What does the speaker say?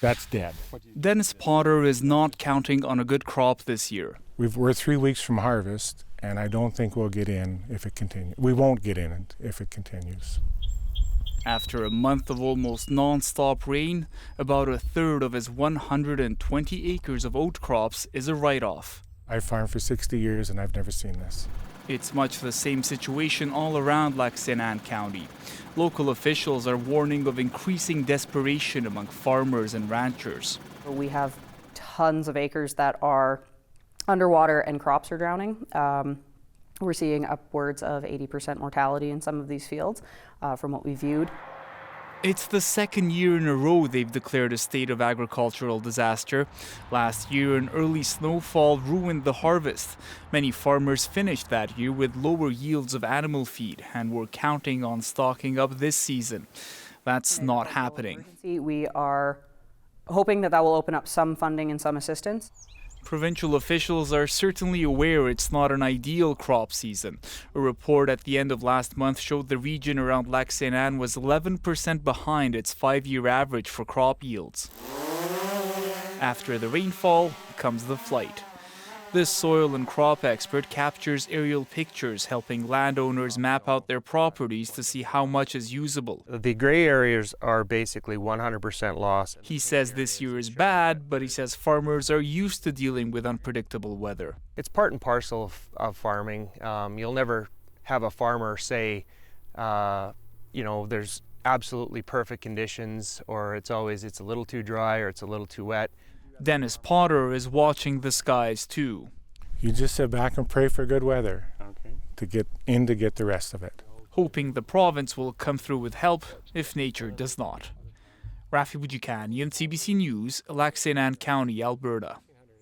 That's dead. Dennis Potter is not counting on a good crop this year. We're 3 weeks from harvest, and I don't think we'll get in if it continues. We won't get in it if it continues. After a month of almost non-stop rain, about a third of his 120 acres of oat crops is a write-off. I've farmed for 60 years and I've never seen this. It's much the same situation all around Lac Ste County. Local officials are warning of increasing desperation among farmers and ranchers. We have tons of acres that are underwater and crops are drowning. We're seeing upwards of 80% mortality in some of these fields from what we viewed. It's the second year in a row they've declared a state of agricultural disaster. Last year, an early snowfall ruined the harvest. Many farmers finished that year with lower yields of animal feed and were counting on stocking up this season. That's not happening. We are hoping that will open up some funding and some assistance. Provincial officials are certainly aware it's not an ideal crop season. A report at the end of last month showed the region around Lac Ste was 11% behind its 5-year average for crop yields. After the rainfall comes the flight. This soil and crop expert captures aerial pictures, helping landowners map out their properties to see how much is usable. The gray areas are basically 100% loss. He says this year is bad, but he says farmers are used to dealing with unpredictable weather. It's part and parcel of farming. You'll never have a farmer say, there's absolutely perfect conditions, or it's a little too dry or it's a little too wet. Dennis Potter is watching the skies too. You just sit back and pray for good weather to get the rest of it. Hoping the province will come through with help if nature does not. Rafi Boudjikanian, CBC News, Lac Ste County, Alberta.